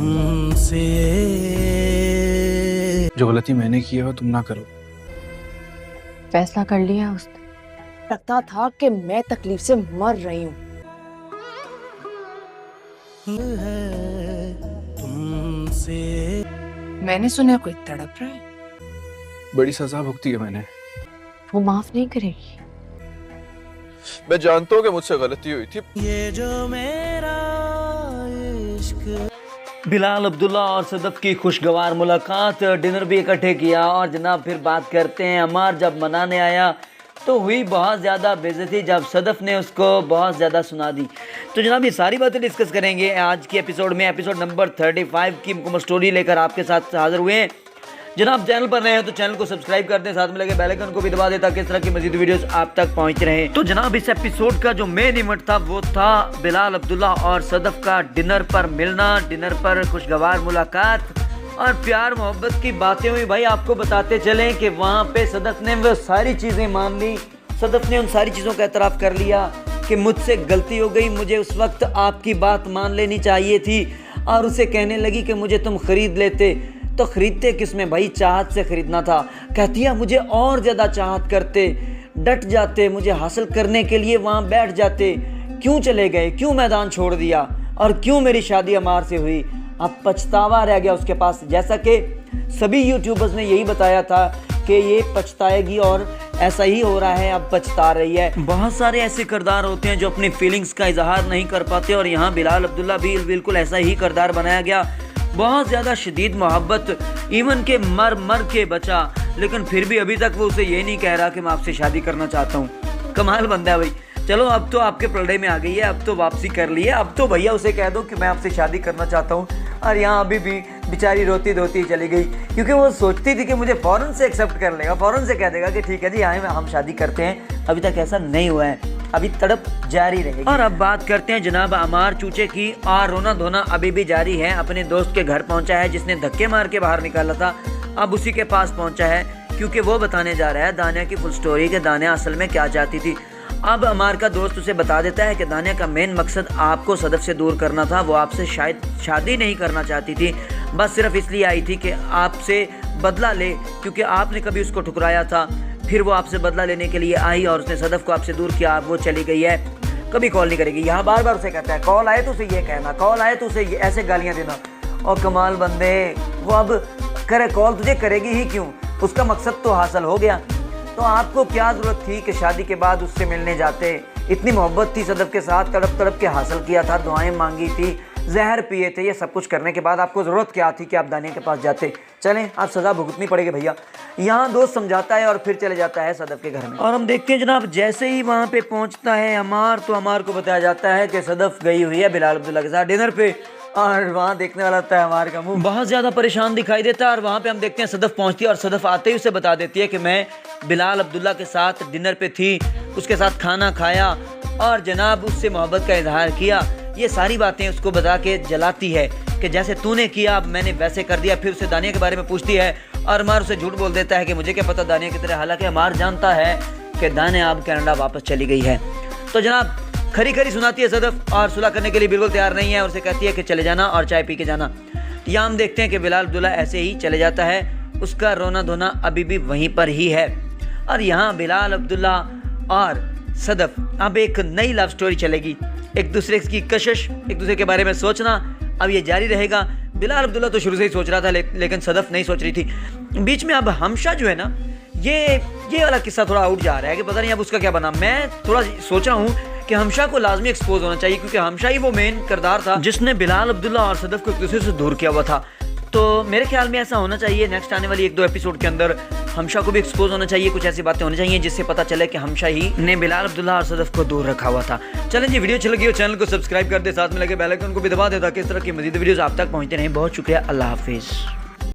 तुमसे। जो गलती मैंने की है वो तुम ना करो। फैसला कर लिया उसने। लगता था कि मैं तकलीफ से मर रही हूँ। तुमसे मैंने सुना कोई तड़प रहा है। बड़ी सजा भुगती है मैंने। वो माफ नहीं करेगी। मैं जानता हूँ कि मुझसे गलती हुई थी। ये जो मेरा इश्क। बिलाल अब्दुल्ला और सदफ की खुशगवार मुलाकात, डिनर भी इकट्ठे किया और जनाब फिर बात करते हैं। अमार जब मनाने आया तो हुई बहुत ज़्यादा बेइज्जती जब सदफ ने उसको बहुत ज़्यादा सुना दी। तो जनाब ये सारी बातें डिस्कस करेंगे आज के एपिसोड में। एपिसोड नंबर 35 की मुकम्मल स्टोरी लेकर आपके साथ हाजिर हुए हैं। जनाब चैनल पर नए हैं तो चैनल को सब्सक्राइब कर दें, साथ में लगे बेल आइकन को भी दबा दें ताकि इस तरह की मजीद वीडियोस आप तक पहुंच रहे। तो जनाब इस एपिसोड का जो मेन इवेंट था वो था बिलाल अब्दुल्ला और सदफ का डिनर पर मिलना, डिनर पर खुशगवार मुलाकात और प्यार मोहब्बत की बातें हुई। भाई आपको बताते चलें कि वहाँ पे सदफ ने वो सारी चीज़ें मान ली। सदफ ने उन सारी चीज़ों का एतराफ़ कर लिया कि मुझसे गलती हो गई, मुझे उस वक्त आपकी बात मान लेनी चाहिए थी। और उसे कहने लगी कि मुझे तुम ख़रीद लेते। तो ख़रीदते किस में भाई, चाहत से ख़रीदना था। कहती है मुझे और ज़्यादा चाहत करते, डट जाते, मुझे हासिल करने के लिए वहाँ बैठ जाते। क्यों चले गए, क्यों मैदान छोड़ दिया और क्यों मेरी शादी अमार से हुई। अब पछतावा रह गया उसके पास। जैसा कि सभी यूट्यूबर्स ने यही बताया था कि ये पछताएगी और ऐसा ही हो रहा है, अब पछता रही है। बहुत सारे ऐसे किरदार होते हैं जो अपनी फीलिंग्स का इजहार नहीं कर पाते और यहाँ बिलाल अब्दुल्ला भी बिल्कुल ऐसा ही किरदार बनाया गया। बहुत ज़्यादा शदीद मोहब्बत, इवन के मर के बचा, लेकिन फिर भी अभी तक वो उसे ये नहीं कह रहा कि मैं आपसे शादी करना चाहता हूँ। कमाल बंदा है भाई। चलो अब तो आपके पलड़े में आ गई है, अब तो वापसी कर ली है, अब तो भैया उसे कह दो कि मैं आपसे शादी करना चाहता हूँ। और यहाँ अभी भी बेचारी रोती धोती चली गई क्योंकि वो सोचती थी कि मुझे फ़ौरन से एक्सेप्ट कर लेगा, फ़ौरन से कह देगा कि ठीक है जी आए हम शादी करते हैं। अभी तक ऐसा नहीं हुआ है, अभी तड़प जारी रहेगी। और अब बात करते हैं जनाब अमार चूचे की। और रोना धोना अभी भी जारी है। अपने दोस्त के घर पहुंचा है जिसने धक्के मार के बाहर निकाला था, अब उसी के पास पहुंचा है क्योंकि वो बताने जा रहा है दानिया की फुल स्टोरी कि दानिया असल में क्या चाहती थी। अब अमार का दोस्त उसे बता देता है कि दानिया का मेन मकसद आपको सदफ से दूर करना था। वो आपसे शायद शादी नहीं करना चाहती थी, बस सिर्फ इसलिए आई थी कि आपसे बदला ले क्योंकि आपने कभी उसको ठुकराया था। फिर वो आपसे बदला लेने के लिए आई और उसने सदफ को आपसे दूर किया। वो चली गई है, कभी कॉल नहीं करेगी। यहाँ बार बार उसे कहता है कॉल आए तो उसे ये कहना, कॉल आए तो उसे ऐसे गालियाँ देना। और कमाल बंदे, वो अब करे कॉल तुझे करेगी ही क्यों, उसका मकसद तो हासिल हो गया। तो आपको क्या ज़रूरत थी कि शादी के बाद उससे मिलने जाते। इतनी मोहब्बत थी सदफ के साथ, तड़प तड़प के हासिल किया था, दुआएं मांगी थी, जहर पिए थे। ये सब कुछ करने के बाद आपको ज़रूरत क्या थी कि आप दानिया के पास जाते। चलें आप सज़ा भुगतनी पड़ेगी भैया। यहाँ दोस्त समझाता है और फिर चले जाता है सदफ के घर में। और हम देखते हैं जनाब जैसे ही वहाँ पे पहुँचता है अमार तो अमार को बताया जाता है कि सदफ गई हुई है बिलाल अब्दुल्ला के साथ डिनर पे। और वहाँ देखने वाला होता है अमार का मुंह बहुत ज़्यादा परेशान दिखाई देता है। और वहाँ पे हम देखते हैं सदफ पहुँचती है और सदफ आते ही उसे बता देती है कि मैं बिलाल अब्दुल्ला के साथ डिनर पे थी, उसके साथ खाना खाया और जनाब उससे मोहब्बत का इजहार किया। ये सारी बातें उसको बता के जलाती है कि जैसे तूने किया अब मैंने वैसे कर दिया। फिर उसे दानिया के बारे में पूछती है और अमार उसे झूठ बोल देता है कि मुझे क्या पता दानिया की तरह। हालांकि अमार जानता है कि दानिया अब कनाडा वापस चली गई है। तो जनाब खरी खरी सुनाती है सदफ और सुलह करने के लिए बिल्कुल तैयार नहीं है और उसे कहती है कि चले जाना और चाय पी के जाना। यहाँ हम देखते हैं कि बिलाल अब्दुल्ला ऐसे ही चले जाता है, उसका रोना धोना अभी भी वहीं पर ही है। और यहाँ बिलाल अब्दुल्ला और सदफ अब एक नई लव स्टोरी चलेगी। एक दूसरे की कशिश, एक दूसरे के बारे में सोचना अब ये जारी रहेगा। बिलाल अब्दुल्ला तो शुरू से ही सोच रहा था लेकिन सदफ नहीं सोच रही थी। बीच में अब हमशा जो है ना ये वाला किस्सा थोड़ा आउट जा रहा है कि पता नहीं अब उसका क्या बना। मैं थोड़ा सोचा हूँ कि हमशा को लाजमी एक्सपोज होना चाहिए क्योंकि हमशा ही वो मेन किरदार था जिसने बिलाल अब्दुल्ला और सदफ को एक दूसरे से दूर किया हुआ था। तो मेरे ख्याल में ऐसा होना चाहिए नेक्स्ट आने वाली 1-2 एपिसोड के अंदर हमशा को भी एक्सपोज होना चाहिए। कुछ ऐसी बातें होनी चाहिए जिससे पता चले कि हमशा ही ने बिलाल अब्दुल्ला और सदफ को दूर रखा हुआ था। चलें जी वीडियो अच्छी लगी हो चैनल को सब्सक्राइब कर दे, साथ में लगे बेल आइकन को भी दबा दे ताकि इस तरह की मजीद वीडियोस आप तक पहुंचते रहें। बहुत शुक्रिया, अल्लाह हाफिज़।